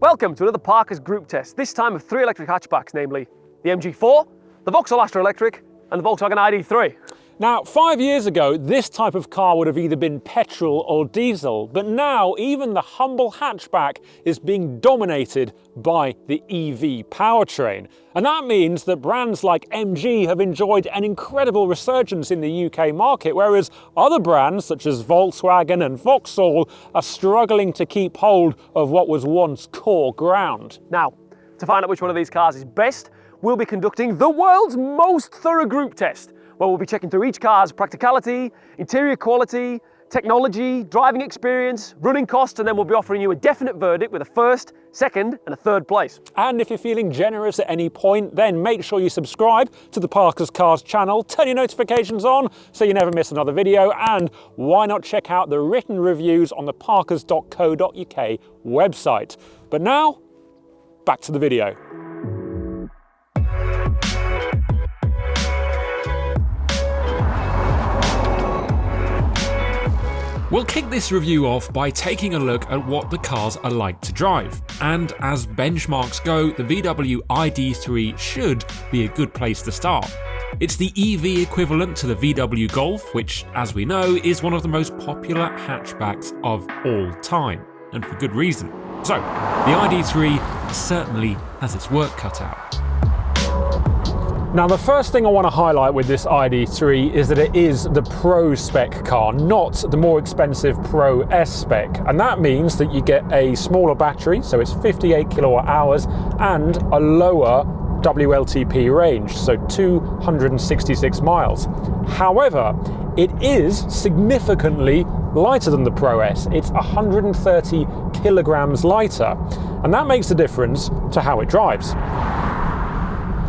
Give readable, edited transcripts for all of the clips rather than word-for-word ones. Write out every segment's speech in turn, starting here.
Welcome to another Parker's group test, this time of 3 electric hatchbacks, namely the MG4, the Vauxhall Astra Electric and the Volkswagen ID.3. Now, 5 years ago, this type of car would have either been petrol or diesel, but now even the humble hatchback is being dominated by the EV powertrain. And that means that brands like MG have enjoyed an incredible resurgence in the UK market, whereas other brands such as Volkswagen and Vauxhall are struggling to keep hold of what was once core ground. Now, to find out which one of these cars is best, we'll be conducting the world's most thorough group test, where we'll be checking through each car's practicality, interior quality, technology, driving experience, running costs, and then we'll be offering you a definite verdict with a first, second, and a third place. And if you're feeling generous at any point, then make sure you subscribe to the Parker's Cars channel, turn your notifications on so you never miss another video, and why not check out the written reviews on the parkers.co.uk website. But now, back to the video. We'll kick this review off by taking a look at what the cars are like to drive. And as benchmarks go, the VW ID.3 should be a good place to start. It's the EV equivalent to the VW Golf, which, as we know, is one of the most popular hatchbacks of all time, and for good reason. So, the ID.3 certainly has its work cut out. Now, the first thing I want to highlight with this ID.3 is that it is the Pro spec car, not the more expensive Pro S spec. And that means that you get a smaller battery, so it's 58 kilowatt hours, and a lower WLTP range, so 266 miles. However, it is significantly lighter than the Pro S. It's 130 kilograms lighter, and that makes a difference to how it drives.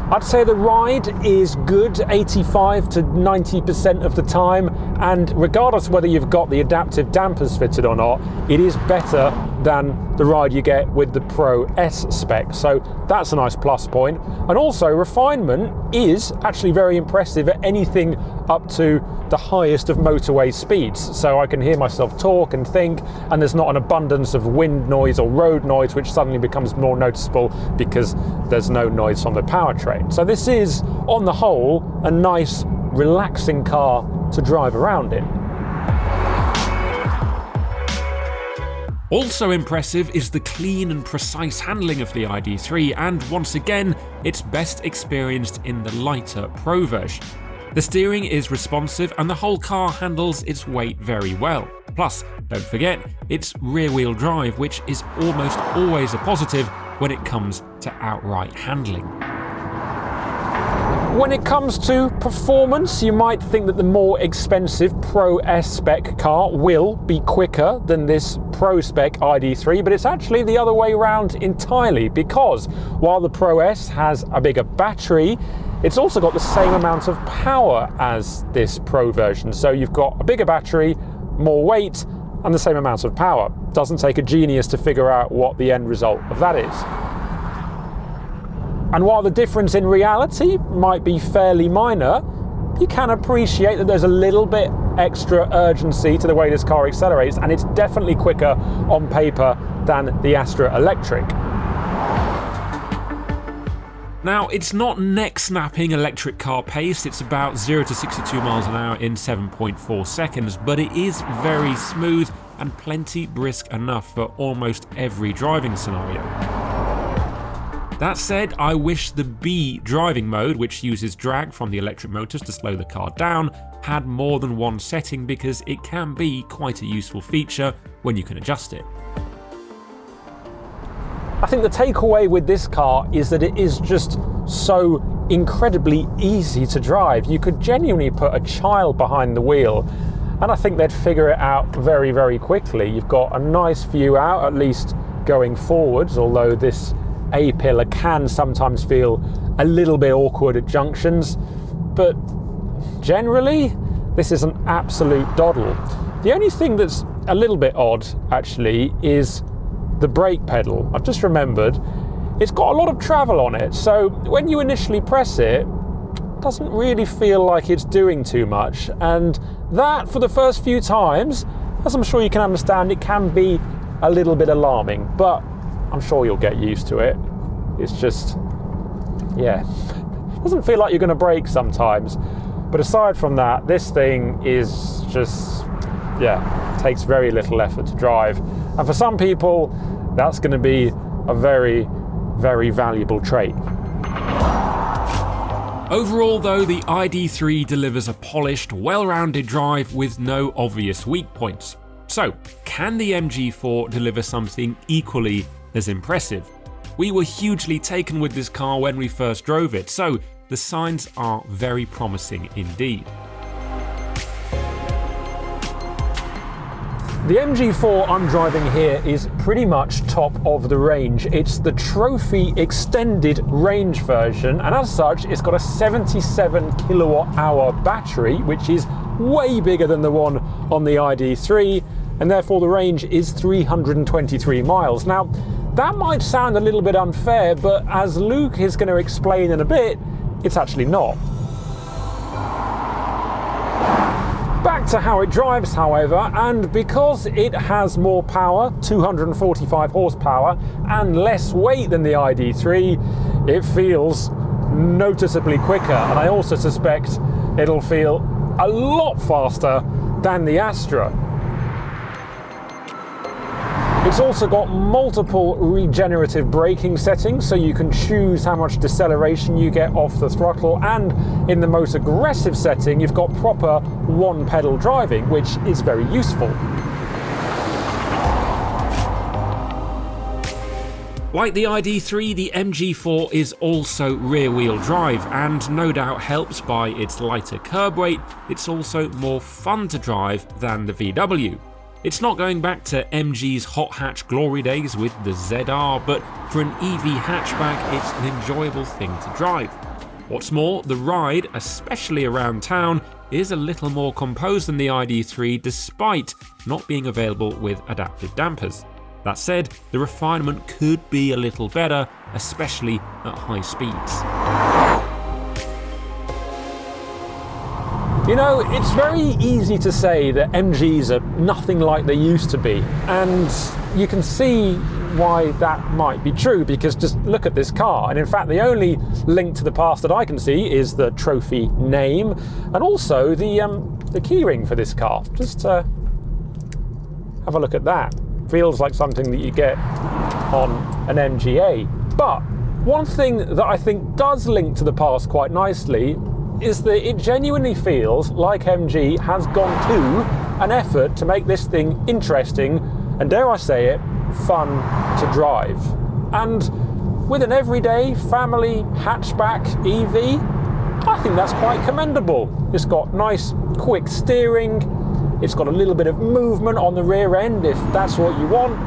I'd say the ride is good 85 to 90% of the time, and regardless of whether you've got the adaptive dampers fitted or not, it is better than the ride you get with the Pro S spec, so that's a nice plus point. And also, refinement is actually very impressive at anything up to the highest of motorway speeds, so I can hear myself talk and think, and there's not an abundance of wind noise or road noise which suddenly becomes more noticeable because there's no noise from the powertrain. So this is, on the whole, a nice, relaxing car to drive around in. Also impressive is the clean and precise handling of the ID.3, and once again, it's best experienced in the lighter Pro version. The steering is responsive and the whole car handles its weight very well. Plus, don't forget, it's rear-wheel drive, which is almost always a positive when it comes to outright handling. When it comes to performance, you might think that the more expensive Pro S spec car will be quicker than this Pro spec ID.3, but it's actually the other way around entirely, because while the Pro S has a bigger battery, it's also got the same amount of power as this Pro version. So you've got a bigger battery, more weight, and the same amount of power. Doesn't take a genius to figure out what the end result of that is. And while the difference in reality might be fairly minor, you can appreciate that there's a little bit extra urgency to the way this car accelerates, and it's definitely quicker on paper than the Astra Electric. Now, it's not neck-snapping electric car pace, it's about 0 to 62 miles an hour in 7.4 seconds, but it is very smooth and plenty brisk enough for almost every driving scenario. That said, I wish the B driving mode, which uses drag from the electric motors to slow the car down, had more than one setting, because it can be quite a useful feature when you can adjust it. I think the takeaway with this car is that it is just so incredibly easy to drive. You could genuinely put a child behind the wheel, and I think they'd figure it out very, very quickly. You've got a nice view out, at least going forwards, although this A-pillar can sometimes feel a little bit awkward at junctions, but generally this is an absolute doddle. The only thing that's a little bit odd actually is the brake pedal. I've just remembered it's got a lot of travel on it, so when you initially press it, it doesn't really feel like it's doing too much, and that for the first few times, as I'm sure you can understand, it can be a little bit alarming, but I'm sure you'll get used to it. It's just, yeah, it doesn't feel like you're going to brake sometimes. But aside from that, this thing is just, yeah, takes very little effort to drive. And for some people, that's going to be a very, very valuable trait. Overall though, the ID.3 delivers a polished, well-rounded drive with no obvious weak points. So, can the MG4 deliver something equally as impressive? We were hugely taken with this car when we first drove it, so the signs are very promising indeed. The MG4 I'm driving here is pretty much top of the range. It's the trophy extended range version, and as such it's got a 77 kilowatt hour battery, which is way bigger than the one on the ID.3, and therefore the range is 323 miles. Now, that might sound a little bit unfair, but as Luke is going to explain in a bit, it's actually not. Back to how it drives, however, and because it has more power, 245 horsepower, and less weight than the ID.3, it feels noticeably quicker, and I also suspect it'll feel a lot faster than the Astra. It's also got multiple regenerative braking settings, so you can choose how much deceleration you get off the throttle, and in the most aggressive setting you've got proper one pedal driving, which is very useful. Like the ID.3, the MG4 is also rear-wheel drive, and no doubt helped by its lighter curb weight, it's also more fun to drive than the VW. It's not going back to MG's hot hatch glory days with the ZR, but for an EV hatchback, it's an enjoyable thing to drive. What's more, the ride, especially around town, is a little more composed than the ID.3 despite not being available with adaptive dampers. That said, the refinement could be a little better, especially at high speeds. You know, it's very easy to say that MGs are nothing like they used to be, and you can see why that might be true, because just look at this car. And in fact, the only link to the past that I can see is the trophy name, and also the keyring for this car. Just have a look at that. Feels like something that you get on an MGA. But one thing that I think does link to the past quite nicely is that it genuinely feels like MG has gone to an effort to make this thing interesting and, dare I say it, fun to drive. And with an everyday family hatchback EV, I think that's quite commendable. It's got nice quick steering, it's got a little bit of movement on the rear end if that's what you want,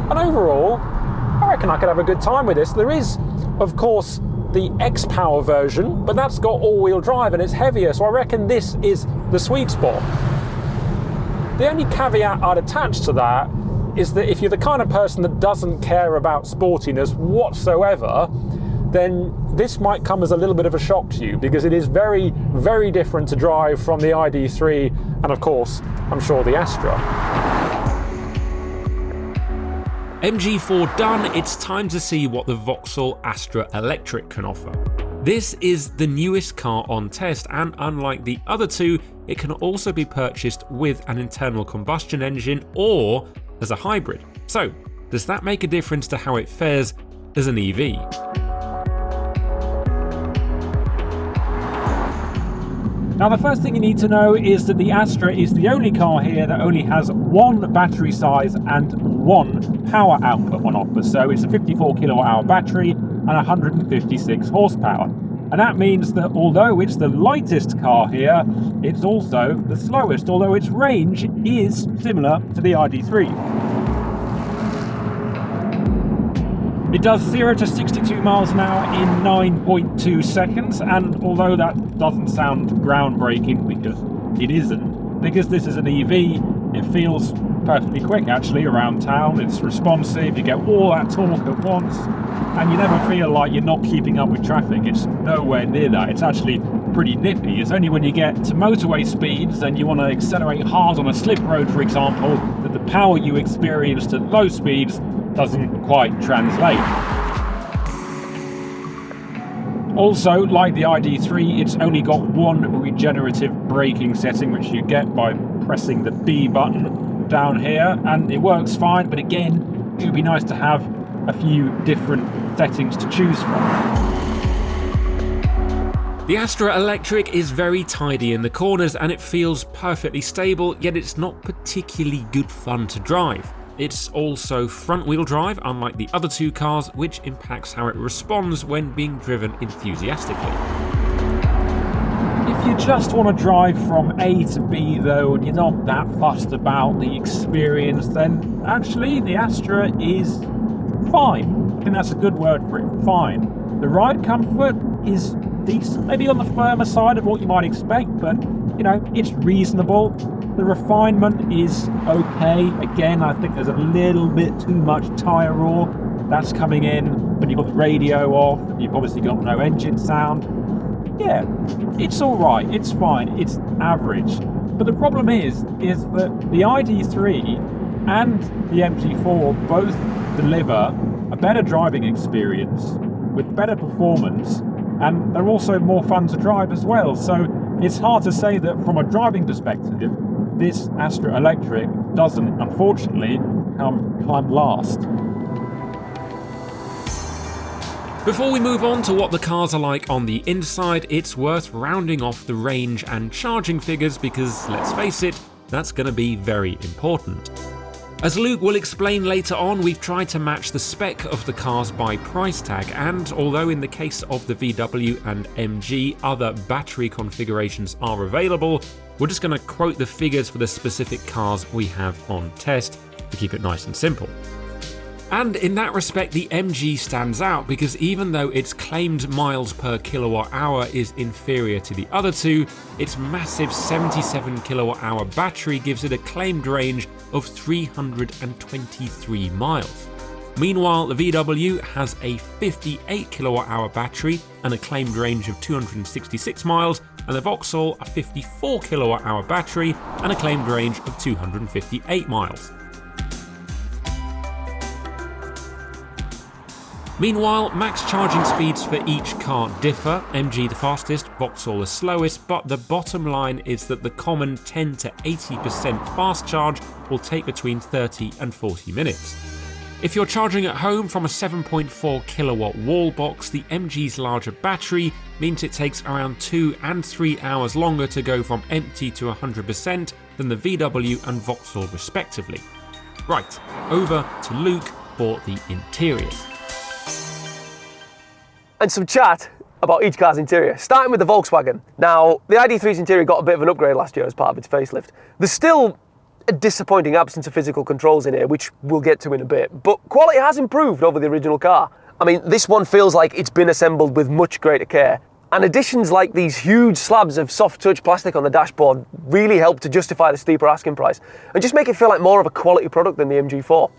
and overall I reckon I could have a good time with this. There is, of course, the X-Power version, but that's got all-wheel drive and it's heavier, so I reckon this is the sweet spot. The only caveat I'd attach to that is that if you're the kind of person that doesn't care about sportiness whatsoever, then this might come as a little bit of a shock to you, because it is very, very different to drive from the ID.3 and, of course, I'm sure the Astra. MG4 done, it's time to see what the Vauxhall Astra Electric can offer. This is the newest car on test, and unlike the other two, it can also be purchased with an internal combustion engine or as a hybrid. So, does that make a difference to how it fares as an EV? Now, the first thing you need to know is that the Astra is the only car here that only has one battery size and one power output on offer. So it's a 54 kilowatt hour battery and 156 horsepower. And that means that although it's the lightest car here, it's also the slowest, although its range is similar to the ID.3. It does 0 to 62 miles an hour in 9.2 seconds, and although that doesn't sound groundbreaking, because it isn't, because this is an EV, it feels perfectly quick actually around town. It's responsive, you get all that torque at once, and you never feel like you're not keeping up with traffic. It's nowhere near that. It's actually pretty nippy. It's only when you get to motorway speeds and you want to accelerate hard on a slip road, for example, that the power you experienced at low speeds doesn't quite translate. Also, like the ID.3, it's only got one regenerative braking setting, which you get by pressing the B button down here, and it works fine, but again, it would be nice to have a few different settings to choose from. The Astra Electric is very tidy in the corners and it feels perfectly stable, yet it's not particularly good fun to drive. It's also front-wheel drive, unlike the other two cars, which impacts how it responds when being driven enthusiastically. If you just want to drive from A to B though, and you're not that fussed about the experience, then actually the Astra is fine. I think that's a good word for it, fine. The ride comfort is decent, maybe on the firmer side of what you might expect, but you know, it's reasonable. The refinement is okay. Again, I think there's a little bit too much tyre roar that's coming in when you've got the radio off, and you've obviously got no engine sound. Yeah, it's all right, it's fine, it's average. But the problem is that the ID.3 and the MG4 both deliver a better driving experience with better performance, and they're also more fun to drive as well. So it's hard to say that from a driving perspective, this Astra Electric doesn't, unfortunately, come last. Before we move on to what the cars are like on the inside, it's worth rounding off the range and charging figures because, let's face it, that's going to be very important. As Luke will explain later on, we've tried to match the spec of the cars by price tag, and although in the case of the VW and MG other battery configurations are available, we're just going to quote the figures for the specific cars we have on test to keep it nice and simple. And in that respect, the MG stands out because even though its claimed miles per kilowatt hour is inferior to the other two, its massive 77 kilowatt hour battery gives it a claimed range of 323 miles. Meanwhile, the VW has a 58 kilowatt hour battery and a claimed range of 266 miles, and the Vauxhall a 54 kilowatt hour battery and a claimed range of 258 miles. Meanwhile, max charging speeds for each car differ, MG the fastest, Vauxhall the slowest, but the bottom line is that the common 10 to 80% fast charge will take between 30 and 40 minutes. If you're charging at home from a 7.4 kilowatt wall box, the MG's larger battery means it takes around 2 and 3 hours longer to go from empty to 100% than the VW and Vauxhall respectively. Right, over to Luke for the interiors. And some chat about each car's interior, starting with the Volkswagen. Now, the ID.3's interior got a bit of an upgrade last year as part of its facelift. There's still a disappointing absence of physical controls in here, which we'll get to in a bit, but quality has improved over the original car. I mean, this one feels like it's been assembled with much greater care, and additions like these huge slabs of soft touch plastic on the dashboard really help to justify the steeper asking price, and just make it feel like more of a quality product than the MG4.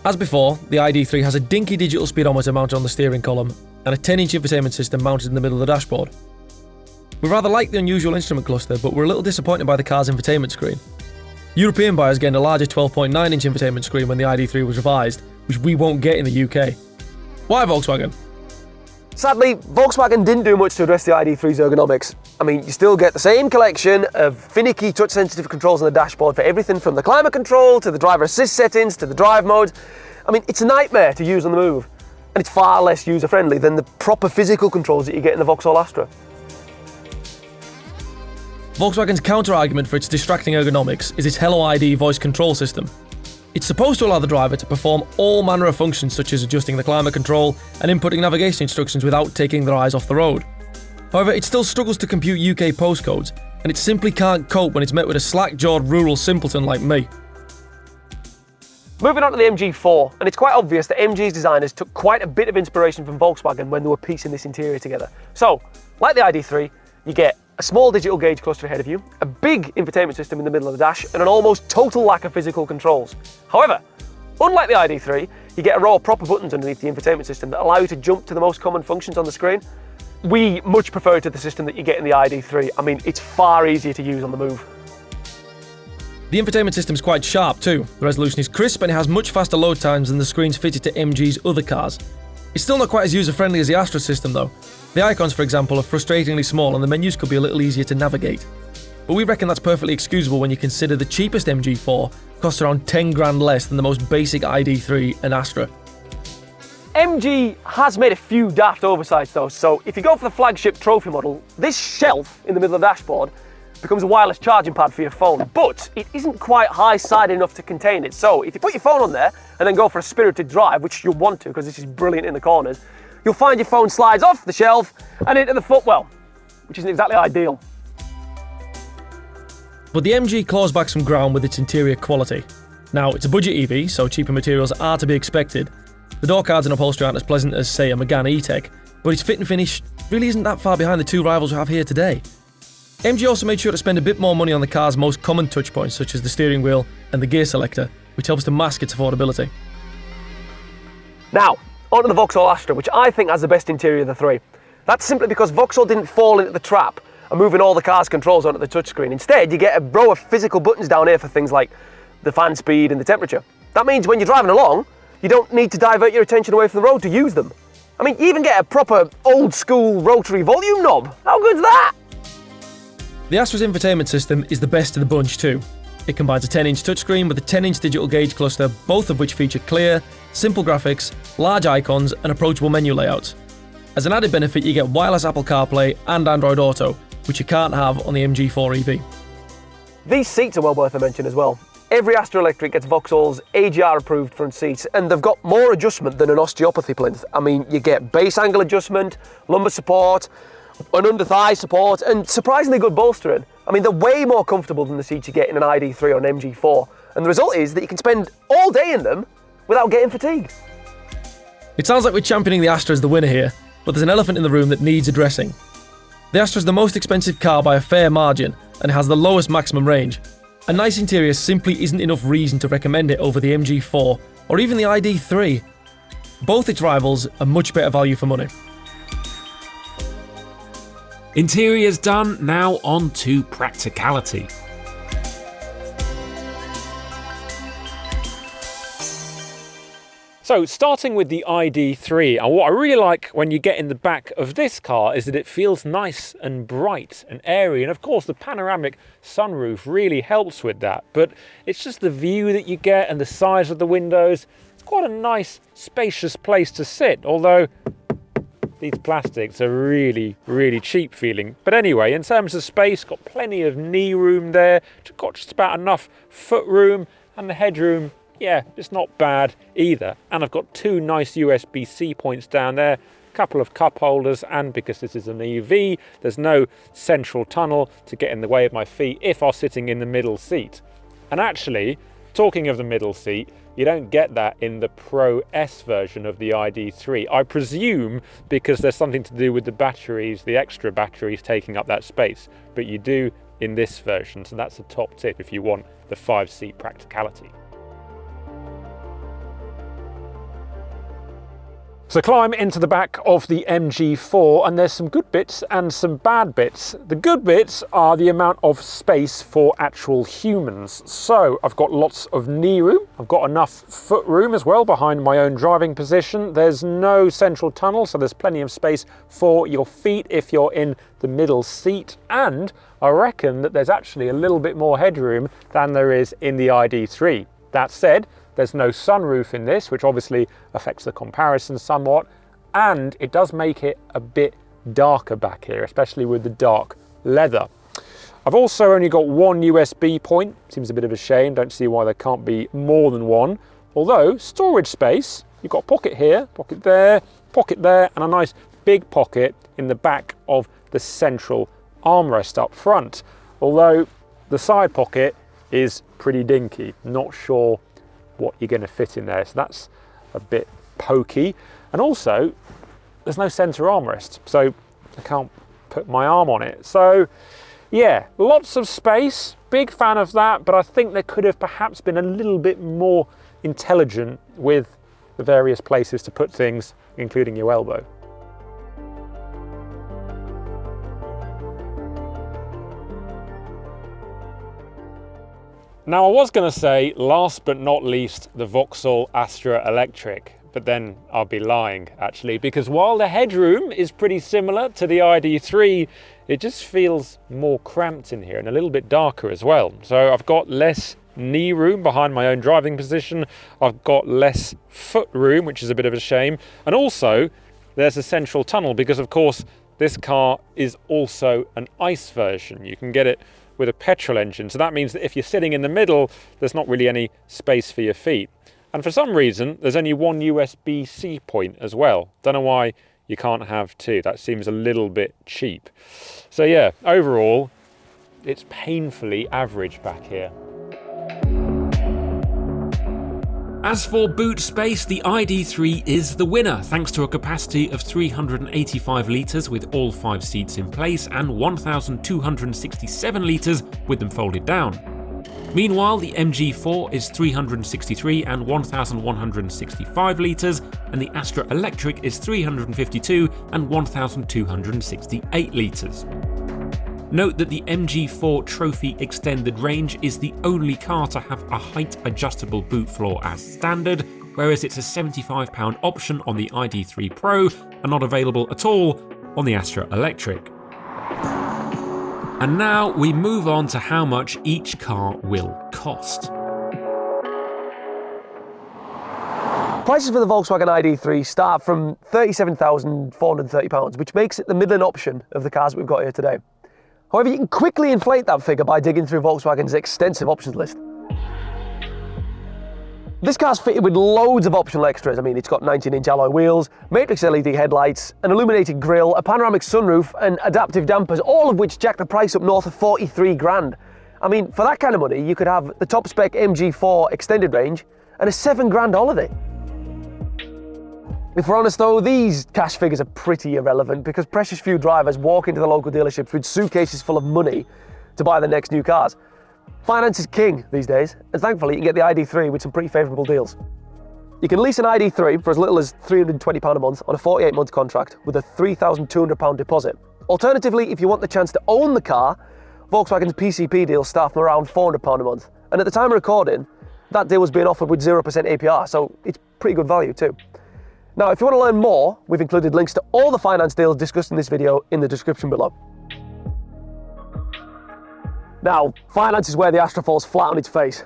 As before, the ID.3 has a dinky digital speedometer mounted on the steering column and a 10-inch infotainment system mounted in the middle of the dashboard. We rather like the unusual instrument cluster, but we're a little disappointed by the car's infotainment screen. European buyers gained a larger 12.9-inch infotainment screen when the ID.3 was revised, which we won't get in the UK. Why Volkswagen? Sadly, Volkswagen didn't do much to address the ID.3's ergonomics. I mean, you still get the same collection of finicky touch-sensitive controls on the dashboard for everything from the climate control to the driver assist settings to the drive mode. I mean, it's a nightmare to use on the move, and it's far less user-friendly than the proper physical controls that you get in the Vauxhall Astra. Volkswagen's counter-argument for its distracting ergonomics is its Hello ID voice control system. It's supposed to allow the driver to perform all manner of functions such as adjusting the climate control and inputting navigation instructions without taking their eyes off the road. However, it still struggles to compute UK postcodes, and it simply can't cope when it's met with a slack-jawed rural simpleton like me. Moving on to the MG4, and it's quite obvious that MG's designers took quite a bit of inspiration from Volkswagen when they were piecing this interior together. So, like the ID.3, you get a small digital gauge cluster ahead of you, a big infotainment system in the middle of the dash, and an almost total lack of physical controls. However, unlike the ID.3, you get a row of proper buttons underneath the infotainment system that allow you to jump to the most common functions on the screen. We much prefer to the system that you get in the ID.3. I mean, it's far easier to use on the move. The infotainment system is quite sharp too. The resolution is crisp and it has much faster load times than the screens fitted to MG's other cars. It's still not quite as user-friendly as the Astra system though. The icons, for example, are frustratingly small and the menus could be a little easier to navigate. But we reckon that's perfectly excusable when you consider the cheapest MG4 costs around 10 grand less than the most basic ID.3 and Astra. MG has made a few daft oversights though, so if you go for the flagship trophy model, this shelf in the middle of the dashboard becomes a wireless charging pad for your phone, but it isn't quite high-sided enough to contain it. So if you put your phone on there and then go for a spirited drive, which you'll want to because this is brilliant in the corners, you'll find your phone slides off the shelf and into the footwell, which isn't exactly ideal. But the MG claws back some ground with its interior quality. Now, it's a budget EV, so cheaper materials are to be expected. The door cards and upholstery aren't as pleasant as, say, a Megane E-Tech, but its fit and finish really isn't that far behind the two rivals we have here today. MG also made sure to spend a bit more money on the car's most common touchpoints, such as the steering wheel and the gear selector, which helps to mask its affordability. Now, onto the Vauxhall Astra, which I think has the best interior of the three. That's simply because Vauxhall didn't fall into the trap of moving all the car's controls onto the touchscreen. Instead, you get a row of physical buttons down here for things like the fan speed and the temperature. That means when you're driving along, you don't need to divert your attention away from the road to use them. I mean, you even get a proper old school rotary volume knob. How good's that? The Astra's infotainment system is the best of the bunch too. It combines a 10-inch touchscreen with a 10-inch digital gauge cluster, both of which feature clear, simple graphics, large icons and approachable menu layouts. As an added benefit, you get wireless Apple CarPlay and Android Auto, which you can't have on the MG4 EV. These seats are well worth a mention as well. Every Astra Electric gets Vauxhall's AGR approved front seats and they've got more adjustment than an osteopathy plinth. I mean, you get base angle adjustment, lumbar support, an under-thigh support and surprisingly good bolstering. I mean, they're way more comfortable than the seats you get in an ID.3 or an MG4. And the result is that you can spend all day in them without getting fatigued. It sounds like we're championing the Astra as the winner here, but there's an elephant in the room that needs addressing. The Astra is the most expensive car by a fair margin and has the lowest maximum range. A nice interior simply isn't enough reason to recommend it over the MG4 or even the ID.3. Both its rivals are much better value for money. Interior's done, now on to practicality. So starting with the ID.3, and what I really like when you get in the back of this car is that it feels nice and bright and airy, and of course the panoramic sunroof really helps with that, but it's just the view that you get and the size of the windows. It's quite a nice spacious place to sit, although these plastics are really, really cheap feeling. But anyway, in terms of space, got plenty of knee room there, got just about enough foot room, and the headroom, yeah, it's not bad either. And I've got two nice USB-C points down there, a couple of cup holders, and because this is an EV, there's no central tunnel to get in the way of my feet if I'm sitting in the middle seat. And actually, talking of the middle seat, you don't get that in the Pro S version of the ID.3. I presume because there's something to do with the batteries, the extra batteries taking up that space, but you do in this version, so that's a top tip if you want the 5-seat practicality. So climb into the back of the MG4 and there's some good bits and some bad bits. The good bits are the amount of space for actual humans. So I've got lots of knee room, I've got enough foot room as well behind my own driving position. There's no central tunnel, so there's plenty of space for your feet if you're in the middle seat. And I reckon that there's actually a little bit more headroom than there is in the ID.3. That said, there's no sunroof in this, which obviously affects the comparison somewhat, and it does make it a bit darker back here, especially with the dark leather. I've also only got one USB point, seems a bit of a shame, don't see why there can't be more than one, although storage space, you've got a pocket here, pocket there, and a nice big pocket in the back of the central armrest up front, although the side pocket is pretty dinky, not sure what you're going to fit in there, so that's a bit pokey. And also there's no center armrest, so I can't put my arm on it. So yeah, lots of space, big fan of that, but I think there could have perhaps been a little bit more intelligent with the various places to put things, including your elbow. Now, I was going to say, last but not least, the Vauxhall Astra Electric, but then I'll be lying, actually, because while the headroom is pretty similar to the ID.3, it just feels more cramped in here and a little bit darker as well. So I've got less knee room behind my own driving position, I've got less foot room, which is a bit of a shame, and also there's a central tunnel because, of course, this car is also an ICE version. You can get it with a petrol engine, so that means that if you're sitting in the middle, there's not really any space for your feet. And for some reason, there's only one USB-C point as well. Don't know why you can't have two. That seems a little bit cheap. So yeah, overall, it's painfully average back here. As for boot space, the ID.3 is the winner, thanks to a capacity of 385 litres with all 5 seats in place and 1,267 litres with them folded down. Meanwhile, the MG4 is 363 and 1,165 litres, and the Astra Electric is 352 and 1,268 litres. Note that the MG4 Trophy Extended Range is the only car to have a height-adjustable boot floor as standard, whereas it's a £75 option on the ID.3 Pro and not available at all on the Astra Electric. And now we move on to how much each car will cost. Prices for the Volkswagen ID.3 start from £37,430, which makes it the middling option of the cars we've got here today. However, you can quickly inflate that figure by digging through Volkswagen's extensive options list. This car's fitted with loads of optional extras. I mean, it's got 19-inch alloy wheels, matrix LED headlights, an illuminated grille, a panoramic sunroof, and adaptive dampers, all of which jack the price up north of 43 grand. I mean, for that kind of money, you could have the top spec MG4 extended range and a 7 grand holiday. If we're honest though, these cash figures are pretty irrelevant because precious few drivers walk into the local dealerships with suitcases full of money to buy the next new cars. Finance is king these days, and thankfully you can get the ID.3 with some pretty favourable deals. You can lease an ID.3 for as little as £320 a month on a 48-month contract with a £3,200 deposit. Alternatively, if you want the chance to own the car, Volkswagen's PCP deals start from around £400 a month. And at the time of recording, that deal was being offered with 0% APR, so it's pretty good value too. Now, if you want to learn more, we've included links to all the finance deals discussed in this video in the description below. Now, finance is where the Astra falls flat on its face.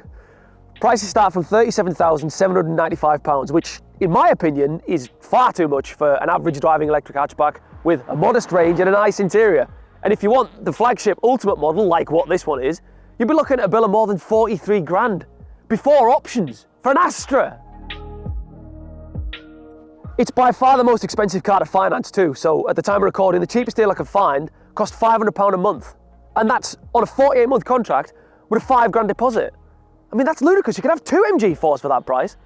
Prices start from £37,795, which, in my opinion, is far too much for an average driving electric hatchback with a modest range and a nice interior. And if you want the flagship ultimate model, like what this one is, you'd be looking at a bill of more than 43 grand, before options, for an Astra. It's by far the most expensive car to finance too, so at the time of recording, the cheapest deal I could find cost £500 a month. And that's on a 48-month contract with a 5 grand deposit. I mean, that's ludicrous. You can have 2 MG4s for that price.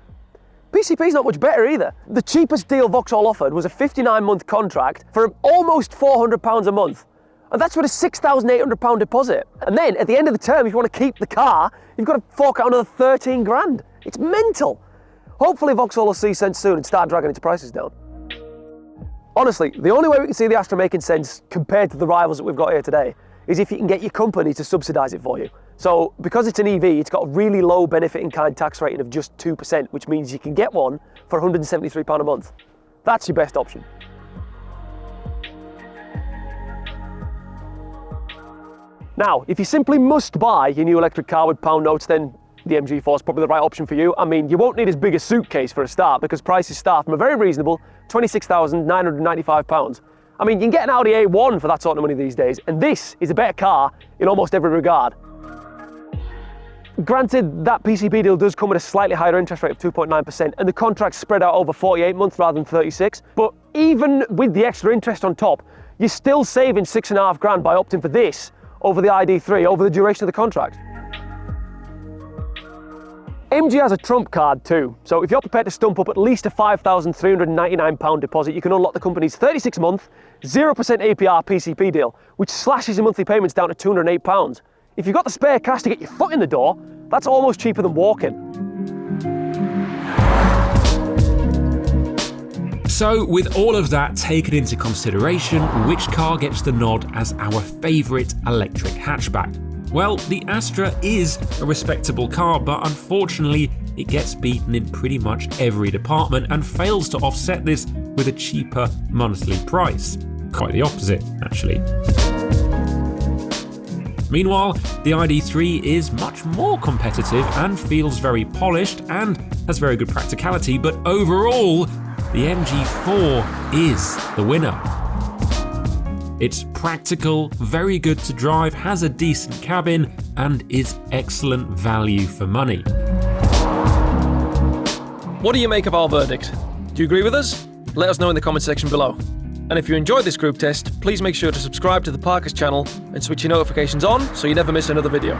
PCP's not much better either. The cheapest deal Vauxhall offered was a 59-month contract for almost £400 a month. And that's with a £6,800 deposit. And then at the end of the term, if you want to keep the car, you've got to fork out another 13 grand. It's mental. Hopefully Vauxhall will see sense soon and start dragging its prices down. Honestly, the only way we can see the Astra making sense compared to the rivals that we've got here today is if you can get your company to subsidise it for you. So because it's an EV, it's got a really low benefit in kind tax rating of just 2%, which means you can get one for £173 a month. That's your best option. Now, if you simply must buy your new electric car with pound notes, then the MG4 is probably the right option for you. I mean, you won't need as big a suitcase for a start because prices start from a very reasonable £26,995. I mean, you can get an Audi A1 for that sort of money these days, and this is a better car in almost every regard. Granted, that PCP deal does come with a slightly higher interest rate of 2.9%, and the contract's spread out over 48 months rather than 36, but even with the extra interest on top, you're still saving 6.5 grand by opting for this over the ID.3 over the duration of the contract. MG has a trump card too, so if you're prepared to stump up at least a £5,399 deposit, you can unlock the company's 36-month, 0% APR PCP deal, which slashes your monthly payments down to £208. If you've got the spare cash to get your foot in the door, that's almost cheaper than walking. So, with all of that taken into consideration, which car gets the nod as our favourite electric hatchback? Well, the Astra is a respectable car, but unfortunately it gets beaten in pretty much every department and fails to offset this with a cheaper monthly price. Quite the opposite, actually. Meanwhile, the ID.3 is much more competitive and feels very polished and has very good practicality, but overall, the MG4 is the winner. It's practical, very good to drive, has a decent cabin, and is excellent value for money. What do you make of our verdict? Do you agree with us? Let us know in the comment section below. And if you enjoyed this group test, please make sure to subscribe to the Parkers channel and switch your notifications on so you never miss another video.